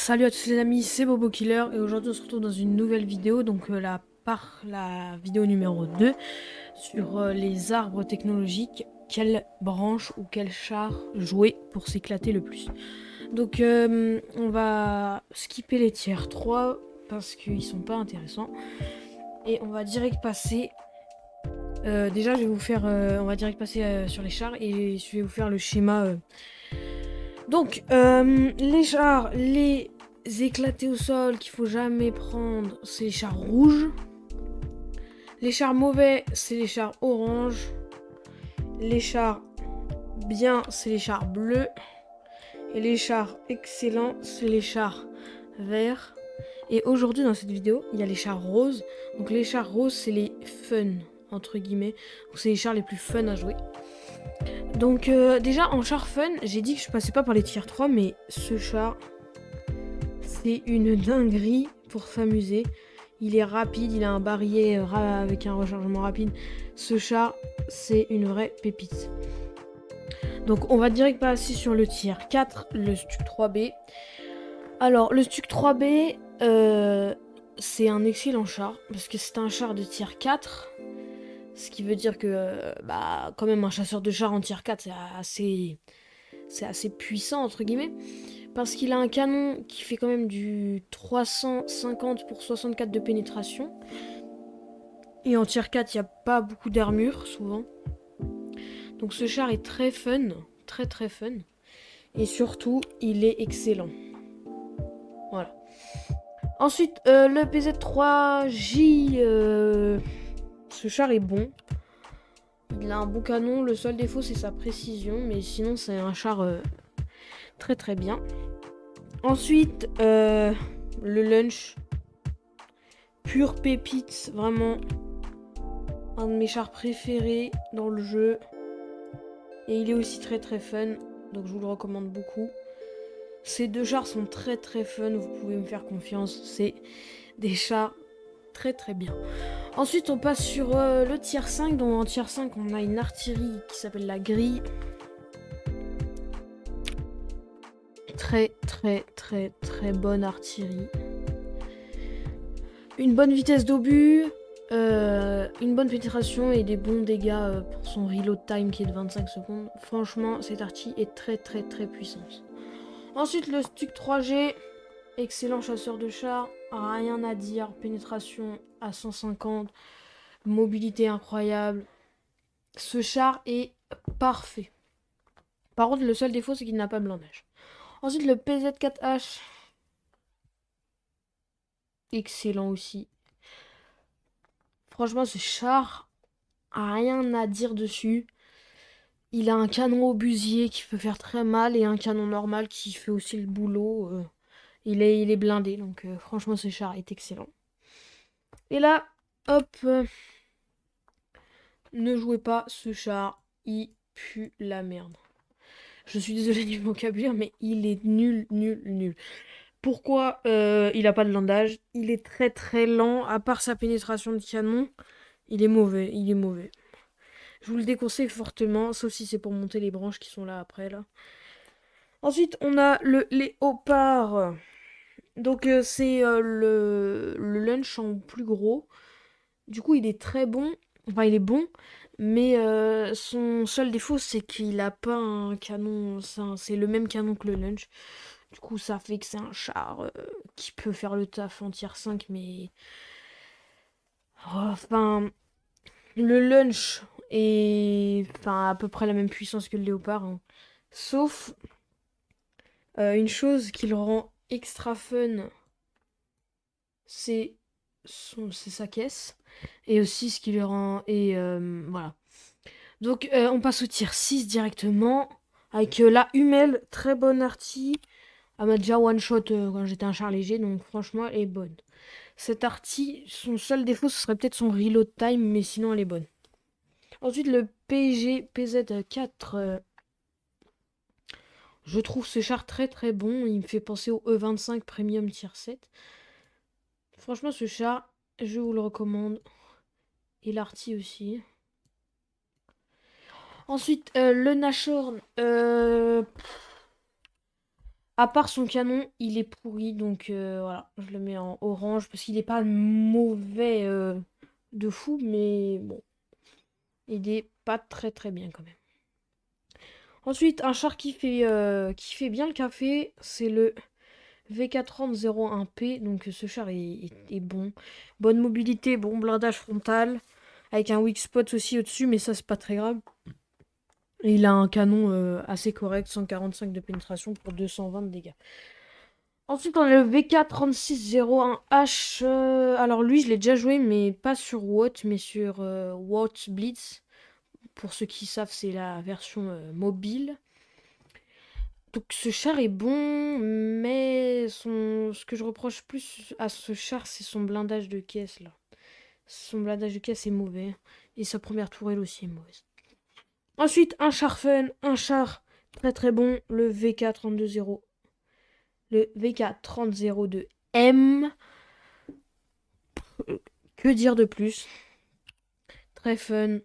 Salut à tous les amis, c'est Bobo Killer et aujourd'hui on se retrouve dans une nouvelle vidéo, donc la vidéo numéro 2 sur les arbres technologiques, quelle branche ou quel char jouer pour s'éclater le plus. Donc on va skipper les tiers 3 parce qu'ils sont pas intéressants et on va direct passer, déjà je vais vous faire, on va direct passer sur les chars et je vais vous faire le schéma. Donc les chars, les éclatés au sol qu'il faut jamais prendre, c'est les chars rouges. Les chars mauvais, c'est les chars oranges. Les chars bien, c'est les chars bleus. Et les chars excellents, c'est les chars verts. Et aujourd'hui, dans cette vidéo, il y a les chars roses. Donc les chars roses, c'est les fun, entre guillemets. Donc c'est les chars les plus fun à jouer. Donc déjà, en char fun, j'ai dit que je passais pas par les tiers 3, mais ce char, c'est une dinguerie pour s'amuser. Il est rapide, il a un barillet avec un rechargement rapide. Ce char, c'est une vraie pépite. Donc on va direct passer sur le tiers 4, le Stuc 3B. Alors le Stuc 3B, c'est un excellent char, parce que c'est un char de tiers 4. Ce qui veut dire que, quand même un chasseur de char en tiers 4, c'est assez puissant, entre guillemets. Parce qu'il a un canon qui fait quand même du 350 pour 64 de pénétration. Et en tier 4, il n'y a pas beaucoup d'armure, souvent. Donc ce char est très fun, très très fun. Et surtout, il est excellent. Voilà. Ensuite, le PZ3J, ce char est bon. Il a un bon canon, le seul défaut c'est sa précision, mais sinon c'est un char très très bien. Ensuite, le lunch, pure pépite, vraiment un de mes chars préférés dans le jeu. Et il est aussi très très fun, donc je vous le recommande beaucoup. Ces deux chars sont très très fun, vous pouvez me faire confiance, c'est des chars très très bien. Ensuite on passe sur le tier 5, donc en tier 5 on a une artillerie qui s'appelle la grille. Très très très très bonne artillerie. Une bonne vitesse d'obus, une bonne pénétration et des bons dégâts pour son reload time qui est de 25 secondes. Franchement, cette artillerie est très très très puissante. Ensuite, le Stuc 3G, excellent chasseur de chars, rien à dire, pénétration à 150, mobilité incroyable. Ce char est parfait. Par contre, le seul défaut, c'est qu'il n'a pas de blindage. Ensuite, le PZ4H, excellent aussi. Franchement, ce char, rien à dire dessus. Il a un canon obusier qui peut faire très mal et un canon normal qui fait aussi le boulot. Il est blindé, donc franchement, ce char est excellent. Et là, hop, ne jouez pas ce char, il pue la merde. Je suis désolée du vocabulaire, mais il est nul, nul, nul. Pourquoi il a pas de blindage? Il est très très lent, à part sa pénétration de canon. Il est mauvais, il est mauvais. Je vous le déconseille fortement, sauf si c'est pour monter les branches qui sont là après, là. Ensuite, on a le léopard. Donc, c'est le lunch en plus gros. Du coup, il est très bon. Enfin, il est bon. Mais son seul défaut, c'est qu'il a pas un canon. C'est le même canon que le lunch. Du coup, ça fait que c'est un char qui peut faire le taf en tier 5. Mais. Enfin. Le lunch est. Enfin, à peu près la même puissance que le léopard, hein. Sauf une chose qui le rend extra fun, c'est c'est sa caisse. Et aussi ce qui le rend. Et voilà. Donc on passe au tir 6 directement. Avec la Hummel, très bonne arty. Elle m'a déjà one shot quand j'étais un char léger. Donc franchement, elle est bonne. Cette arty, son seul défaut, ce serait peut-être son reload time. Mais sinon, elle est bonne. Ensuite, le PG PZ4. Je trouve ce char très très bon. Il me fait penser au E25 Premium Tier 7. Franchement, ce char, je vous le recommande. Et l'arty aussi. Ensuite, le Nashorn. À part son canon, il est pourri, donc voilà, je le mets en orange parce qu'il est pas mauvais de fou, mais bon, il est pas très très bien quand même. Ensuite, un char qui fait bien le café, c'est le VK3001P, donc ce char est bon. Bonne mobilité, bon blindage frontal, avec un weak spot aussi au-dessus, mais ça c'est pas très grave. Et il a un canon assez correct, 145 de pénétration pour 220 de dégâts. Ensuite, on a le VK3601H. Alors lui, je l'ai déjà joué, mais pas sur Watt, mais sur Watt Blitz. Pour ceux qui savent, c'est la version mobile. Donc ce char est bon, mais ce que je reproche plus à ce char, c'est son blindage de caisse là. Son blindage de caisse est mauvais. Et sa première tourelle aussi est mauvaise. Ensuite, un char fun, un char très très bon, le VK320. Le VK3002M. Que dire de plus? Très fun.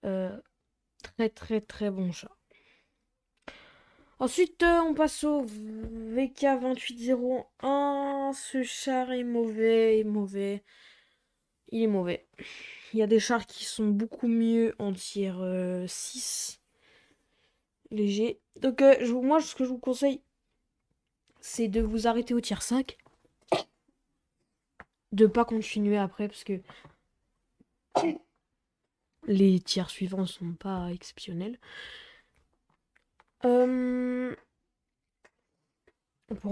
Très très très bon chat. Ensuite, on passe au VK2801. Ce char est mauvais, mauvais. Il est mauvais. Il y a des chars qui sont beaucoup mieux en tier 6. Léger. Donc, moi, ce que je vous conseille, c'est de vous arrêter au tier 5. De pas continuer après, parce que les tiers suivants sont pas exceptionnels. Pour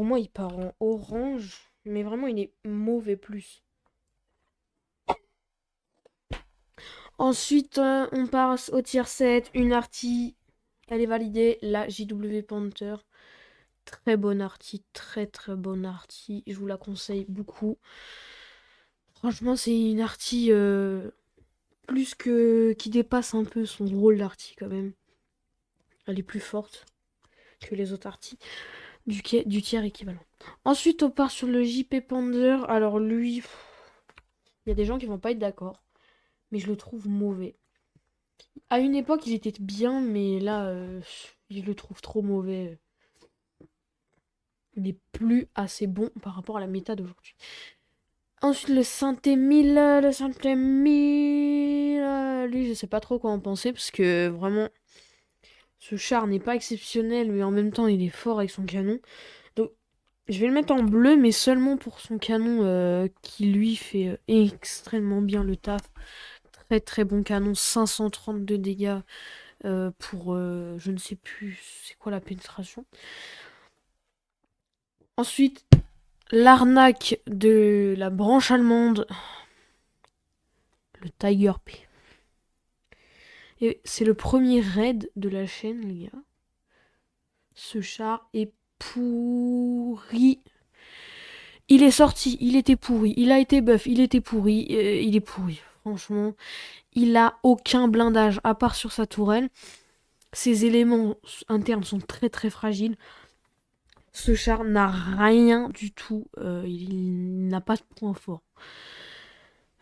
moi, il part en orange, mais vraiment, il est mauvais plus. Ensuite, on passe au tier 7, une arty. Elle est validée, la JW Panther. Très bonne arty, très très bonne arty. Je vous la conseille beaucoup. Franchement, c'est une arty plus que qui dépasse un peu son rôle d'arty quand même. Elle est plus forte que les autres arty du tiers équivalent. Ensuite, on part sur le JP Panther. Alors lui, il y a des gens qui vont pas être d'accord, mais je le trouve mauvais. À une époque, il était bien, mais là, je le trouve trop mauvais. Il n'est plus assez bon par rapport à la méta d'aujourd'hui. Ensuite, le Synthé 1000. Le Synthé 1000. Lui, je sais pas trop quoi en penser, parce que vraiment, ce char n'est pas exceptionnel, mais en même temps, il est fort avec son canon. Donc, je vais le mettre en bleu, mais seulement pour son canon qui, lui, fait extrêmement bien le taf. Très très bon canon, 532 dégâts. Pour je ne sais plus c'est quoi la pénétration. Ensuite, l'arnaque de la branche allemande, le Tiger P. Et c'est le premier raid de la chaîne, les gars. Ce char est pourri. Il est sorti, il était pourri. Il a été buff, il était pourri. Il est pourri, franchement. Il a aucun blindage à part sur sa tourelle. Ses éléments internes sont très très fragiles. Ce char n'a rien du tout. Il n'a pas de point fort.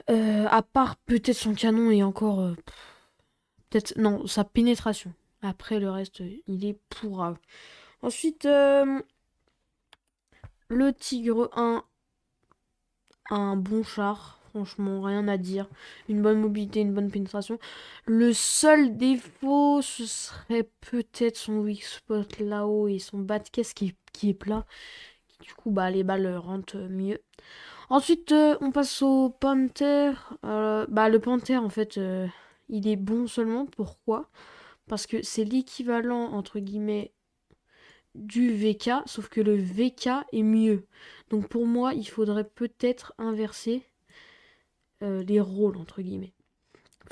À part peut-être son canon et encore. Peut-être. Non, sa pénétration. Après le reste, il est pourrave. Ensuite, le Tigre 1. Un bon char. Franchement, rien à dire. Une bonne mobilité, une bonne pénétration. Le seul défaut, ce serait peut-être son weak spot là-haut et son bas de caisse qui est plat. Du coup, bah, les balles rentrent mieux. Ensuite, on passe au Panther. Le Panther, en fait, il est bon seulement. Pourquoi? Parce que c'est l'équivalent, entre guillemets, du VK, sauf que le VK est mieux. Donc pour moi, il faudrait peut-être inverser les rôles, entre guillemets.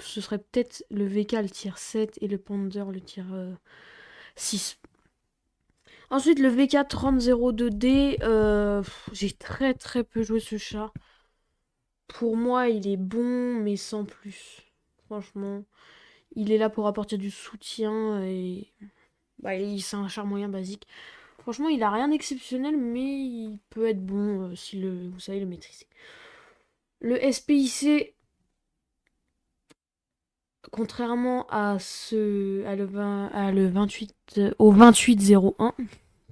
Ce serait peut-être le VK le tier 7 et le Panther le tier 6. Ensuite, le VK3002D, j'ai très très peu joué ce chat. Pour moi, il est bon, mais sans plus. Franchement, il est là pour apporter du soutien et c'est un char moyen basique. Franchement, il a rien d'exceptionnel, mais il peut être bon si vous savez le maîtriser. Le SPIC, contrairement à le 28, au 2801,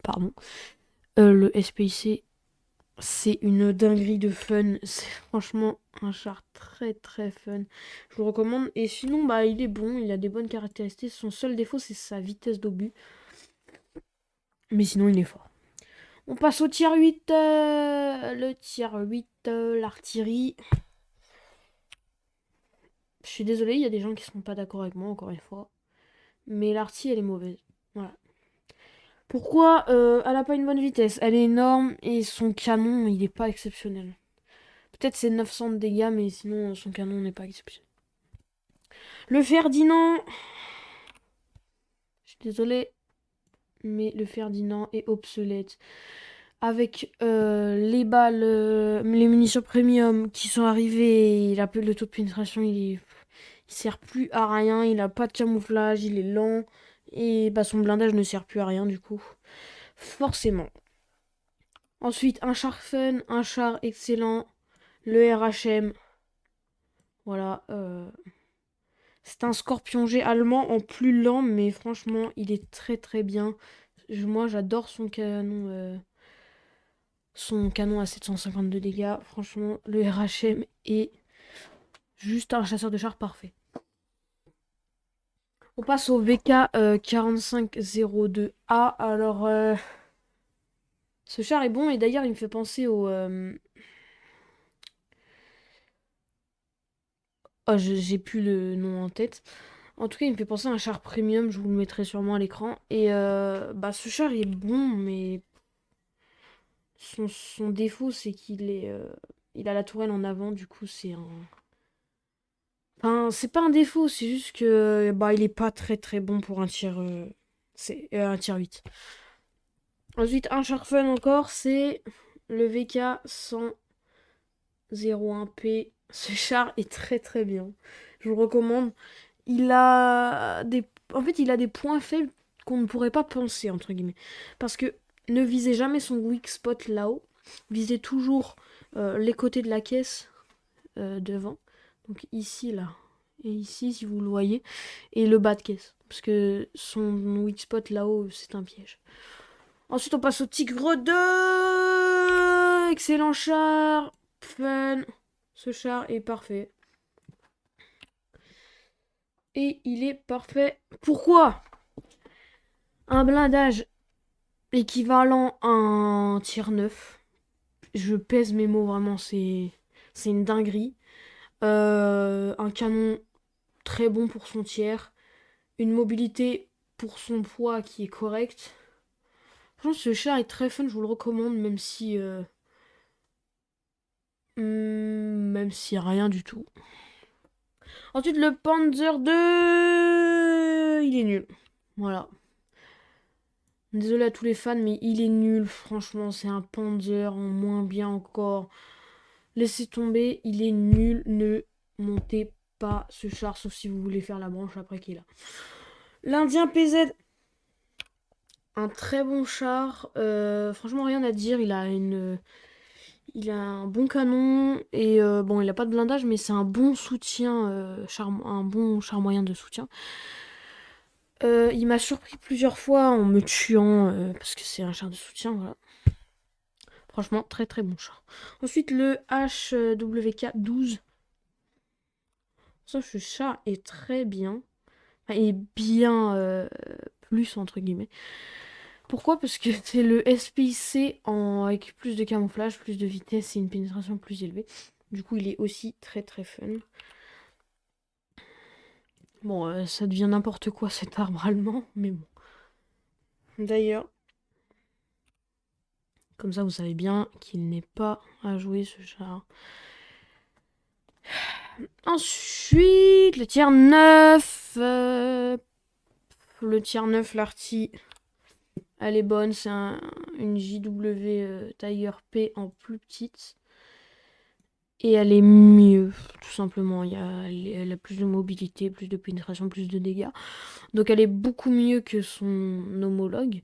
pardon, Le SPIC, c'est une dinguerie de fun. C'est franchement un char très très fun. Je le recommande. Et sinon, bah, il est bon, il a des bonnes caractéristiques. Son seul défaut, c'est sa vitesse d'obus. Mais sinon, il est fort. On passe au tier 8. Le tier 8, l'artillerie. Je suis désolée, il y a des gens qui seront pas d'accord avec moi, encore une fois. Mais l'artillerie, elle est mauvaise. Voilà. Pourquoi elle a pas une bonne vitesse? Elle est énorme et son canon, il est pas exceptionnel. Peut-être c'est 900 de dégâts, mais sinon son canon n'est pas exceptionnel. Le Ferdinand, je suis désolée, mais le Ferdinand est obsolète. Avec les balles, les munitions premium qui sont arrivées, le taux de pénétration, il sert plus à rien. Il a pas de camouflage, il est lent. Et bah, son blindage ne sert plus à rien du coup. Forcément. Ensuite, un char fun, un char excellent, le RHM. Voilà. C'est un Scorpion G allemand en plus lent, mais franchement, il est très très bien. Moi, j'adore son canon. Son canon à 752 dégâts. Franchement, le RHM est juste un chasseur de chars parfait. On passe au VK 4502A. Alors, ce char est bon et d'ailleurs, il me fait penser au. Oh, j'ai plus le nom en tête. En tout cas, il me fait penser à un char premium. Je vous le mettrai sûrement à l'écran. Et bah, ce char il est bon, mais son défaut, c'est il a la tourelle en avant. Du coup, c'est un. Enfin, c'est pas un défaut, c'est juste que bah il est pas très très bon pour un tir c'est un tir 8. Ensuite, un char fun encore, c'est le VK 101P. Ce char est très très bien. Je vous le recommande. Il a des En fait, il a des points faibles qu'on ne pourrait pas penser entre guillemets parce que ne visez jamais son weak spot là-haut. Visez toujours les côtés de la caisse devant. Donc ici là et ici si vous le voyez et le bas de caisse parce que son weak spot là-haut c'est un piège. Ensuite on passe au Tigre 2. Excellent char, fun. Ce char est parfait. Et il est parfait. Pourquoi? Un blindage équivalent à un tir 9. Je pèse mes mots vraiment, c'est une dinguerie. Un canon très bon pour son tiers. Une mobilité pour son poids qui est correcte. Franchement, ce char est très fun, je vous le recommande, même si rien du tout. Ensuite, le Panzer 2, il est nul. Voilà. Désolé à tous les fans, mais il est nul. Franchement, c'est un Panzer en moins bien encore. Laissez tomber, il est nul. Ne montez pas ce char, sauf si vous voulez faire la branche après qu'il est là. L'Indien PZ, un très bon char. Franchement, rien à dire. Il a un bon canon et bon, il a pas de blindage, mais c'est un bon soutien, un bon char moyen de soutien. Il m'a surpris plusieurs fois en me tuant parce que c'est un char de soutien, voilà. Franchement, très très bon char. Ensuite, le HWK12. Ça, ce chat est très bien. Enfin, il est bien plus, entre guillemets. Pourquoi? Parce que c'est le SPIC avec plus de camouflage, plus de vitesse et une pénétration plus élevée. Du coup, il est aussi très très fun. Bon, ça devient n'importe quoi cet arbre allemand, mais bon. D'ailleurs, comme ça vous savez bien qu'il n'est pas à jouer ce char. Ensuite, le tiers 9. Le tiers 9, l'arty. Elle est bonne, c'est une JW Tiger P en plus petite. Et elle est mieux, tout simplement. Elle a plus de mobilité, plus de pénétration, plus de dégâts. Donc elle est beaucoup mieux que son homologue.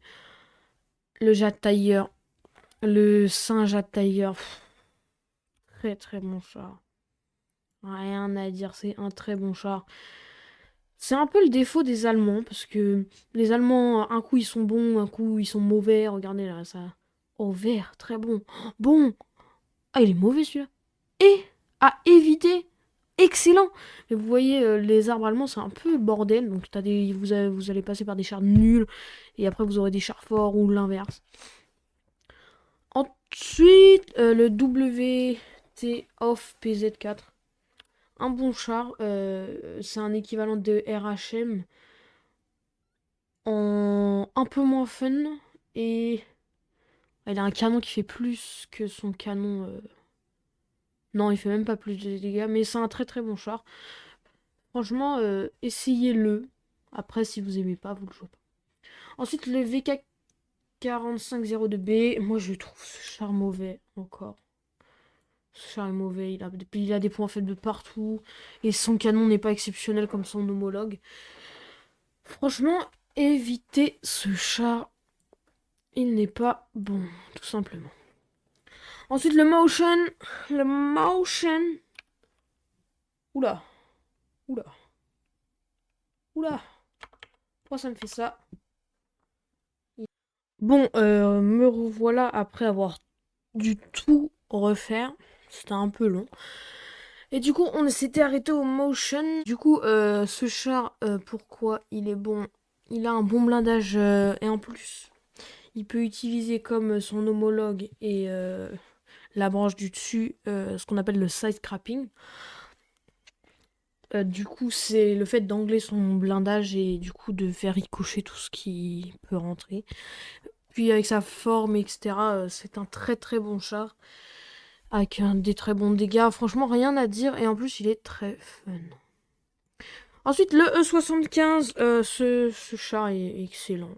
Le Jet Tiger, le Saint Jet Tiger, très très bon char. Rien à dire, c'est un très bon char. C'est un peu le défaut des Allemands, parce que les Allemands, un coup ils sont bons, un coup ils sont mauvais. Regardez là, ça. Oh, vert, très bon. Bon. Ah, il est mauvais celui-là. Et à éviter. Excellent. Mais vous voyez, les arbres allemands, c'est un peu le bordel. Donc vous allez passer par des chars nuls. Et après, vous aurez des chars forts ou l'inverse. Ensuite, le WT Off PZ4. Un bon char. C'est un équivalent de RHM. En un peu moins fun. Et il a un canon qui fait plus que son canon. Non, il fait même pas plus de dégâts. Mais c'est un très très bon char. Franchement, essayez-le. Après, si vous aimez pas, vous le jouez pas. Ensuite, le VK 4502B. Moi, je trouve ce char mauvais encore. Ce char est mauvais. Il a des points faibles de partout. Et son canon n'est pas exceptionnel comme son homologue. Franchement, évitez ce char. Il n'est pas bon, tout simplement. Ensuite, le motion. Le motion. Oula. Oula. Oula. Pourquoi ça me fait ça? Bon, me revoilà après avoir dû tout refaire. C'était un peu long. Et du coup, on s'était arrêté au motion. Du coup, ce char, pourquoi il est bon? Il a un bon blindage et en plus, il peut utiliser comme son homologue et la branche du dessus, ce qu'on appelle le side scrapping. Du coup, c'est le fait d'angler son blindage et du coup de faire ricocher tout ce qui peut rentrer. Puis avec sa forme, etc., c'est un très très bon char. Avec des très bons dégâts. Franchement, rien à dire. Et en plus, il est très fun. Ensuite, le E75. Ce char est excellent.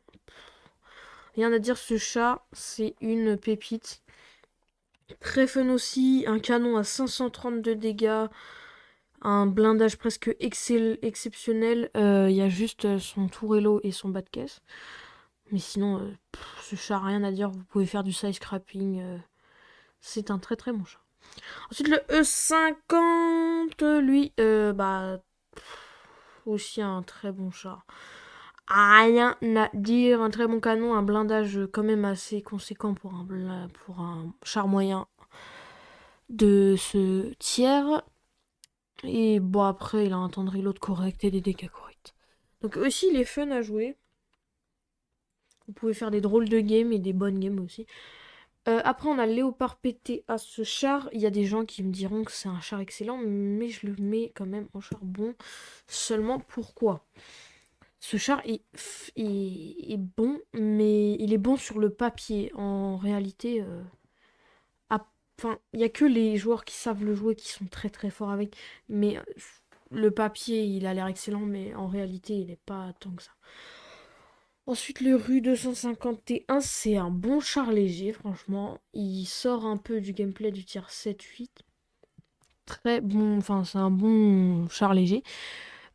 Rien à dire, ce char, c'est une pépite. Très fun aussi. Un canon à 532 dégâts. Un blindage presque exceptionnel. Il y a juste son tourello et son bas de caisse. Mais sinon, ce char, rien à dire. Vous pouvez faire du side scrapping. C'est un très très bon char. Ensuite, le E50, lui, aussi un très bon char. Rien à dire, un très bon canon, un blindage quand même assez conséquent pour un char moyen de ce tiers. Et bon, après, il a un temps de reload correct et des dégâts corrects. Donc aussi, il est fun à jouer. Vous pouvez faire des drôles de games et des bonnes games aussi. Après, on a le Léopard PT à ce char. Il y a des gens qui me diront que c'est un char excellent, mais je le mets quand même en char bon. Seulement, pourquoi? Ce char est bon, mais il est bon sur le papier. En réalité, enfin, il n'y a que les joueurs qui savent le jouer qui sont très très forts avec. Mais le papier, il a l'air excellent, mais en réalité, il n'est pas tant que ça. Ensuite, le Rue 251, c'est un bon char léger, franchement. Il sort un peu du gameplay du tier 7-8. Très bon, enfin, c'est un bon char léger.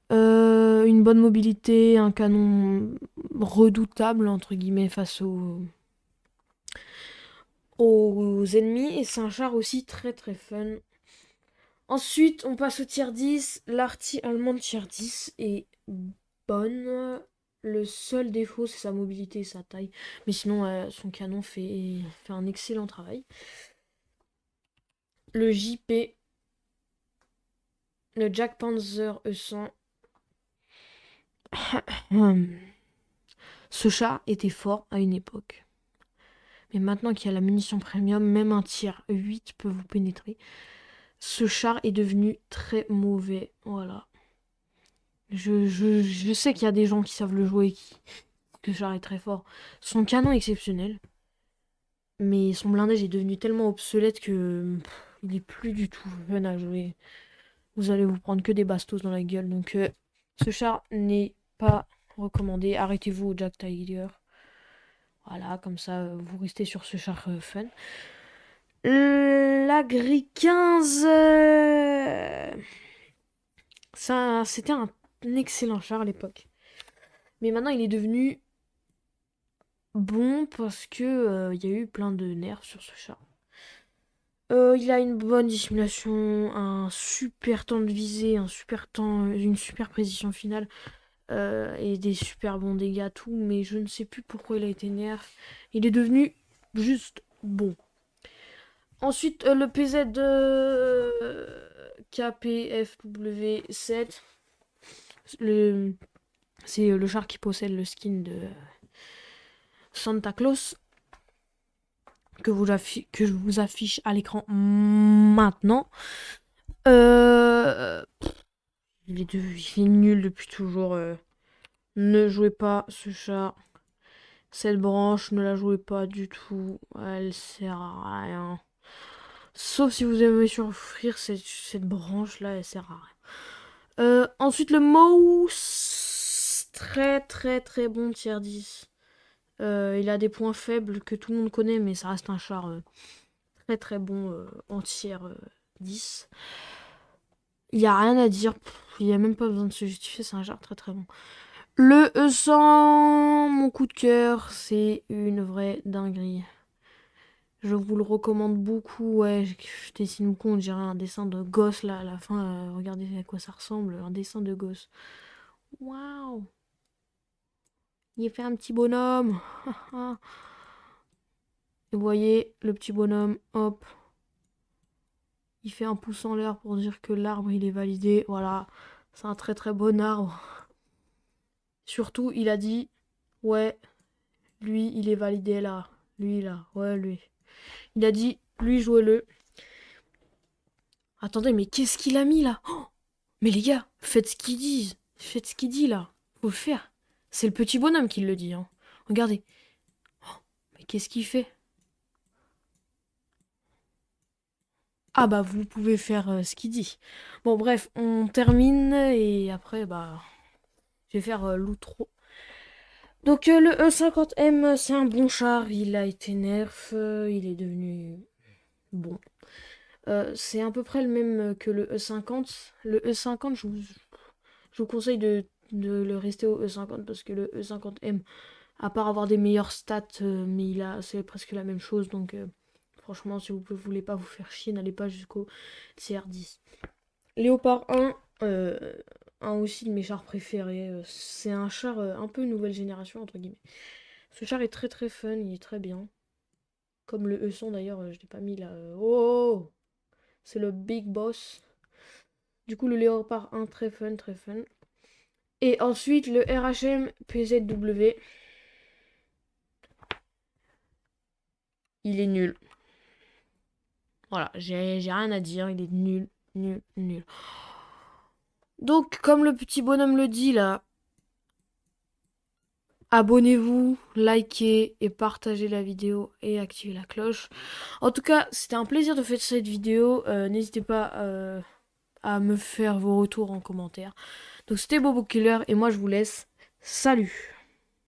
Une bonne mobilité, un canon redoutable, entre guillemets, face aux ennemis. Et c'est un char aussi très très fun. Ensuite, on passe au tier 10. L'arty allemande tier 10 est bonne. Le seul défaut, c'est sa mobilité et sa taille. Mais sinon, son canon fait un excellent travail. Le JP, le Jack Panzer E100. Ce char était fort à une époque. Mais maintenant qu'il y a la munition premium, même un tir 8 peut vous pénétrer. Ce char est devenu très mauvais. Voilà. Je sais qu'il y a des gens qui savent le jouer que ce char est très fort. Son canon est exceptionnel. Mais son blindage est devenu tellement obsolète que il est plus du tout fun à jouer. Vous allez vous prendre que des bastos dans la gueule. Donc ce char n'est pas recommandé. Arrêtez-vous au Jack Tiger. Voilà, comme ça vous restez sur ce char fun. L'Agri 15. Ça, c'était un excellent char à l'époque. Mais maintenant il est devenu bon parce que il y a eu plein de nerfs sur ce char. Il a une bonne dissimulation, un super temps de visée, un super temps, une super précision finale et des super bons dégâts, tout. Mais je ne sais plus pourquoi il a été nerf. Il est devenu juste bon. Ensuite, le PZ KPFW7. C'est le char qui possède le skin de Santa Claus. Que je vous affiche à l'écran maintenant. Il est nul depuis toujours. Ne jouez pas ce chat. Cette branche, ne la jouez pas du tout. Elle sert à rien. Sauf si vous aimez souffrir, cette branche-là, elle sert à rien. Ensuite, le mouse. Très très très bon tier 10. Il a des points faibles que tout le monde connaît, mais ça reste un char très très bon en tier 10. Il n'y a rien à dire. Il n'y a même pas besoin de se justifier, c'est un char très très bon. Le E100, mon coup de cœur, c'est une vraie dinguerie. Je vous le recommande beaucoup. Ouais, je dessine beaucoup, on dirait un dessin de gosse là à la fin. Regardez à quoi ça ressemble, un dessin de gosse. Waouh! Il fait un petit bonhomme. Et vous voyez, le petit bonhomme, hop. Il fait un pouce en l'air pour dire que l'arbre il est validé. Voilà, c'est un très très bon arbre. Surtout, il a dit, ouais, lui il est validé là. Lui là, ouais, lui. Il a dit, lui jouez-le. Attendez, mais qu'est-ce qu'il a mis là? Oh, mais les gars, faites ce qu'il dit. Faites ce qu'il dit là. Faut le faire. C'est le petit bonhomme qui le dit. Hein. Regardez. Oh, mais qu'est-ce qu'il fait? Ah bah vous pouvez faire ce qu'il dit. Bon bref, on termine et après bah je vais faire l'outro. Donc le E50M c'est un bon char, il a été nerf, il est devenu bon. C'est à peu près le même que le E50. Le E50 je vous conseille de le rester au E50 parce que le E50M, à part avoir des meilleures stats, mais c'est presque la même chose donc franchement si vous ne voulez pas vous faire chier, n'allez pas jusqu'au CR10. Léopard 1, un aussi de mes chars préférés. C'est un char un peu nouvelle génération, entre guillemets. Ce char est très très fun, il est très bien. Comme le E100 d'ailleurs, je l'ai pas mis là. Oh, c'est le Big Boss. Du coup, le Léopard 1, très fun, très fun. Et ensuite, le RHM PZW. Il est nul. Voilà, j'ai rien à dire, il est nul, nul, nul. Donc, comme le petit bonhomme le dit là, abonnez-vous, likez et partagez la vidéo et activez la cloche. En tout cas, c'était un plaisir de faire cette vidéo. N'hésitez pas à me faire vos retours en commentaire. Donc c'était Bobo Killer et moi je vous laisse. Salut!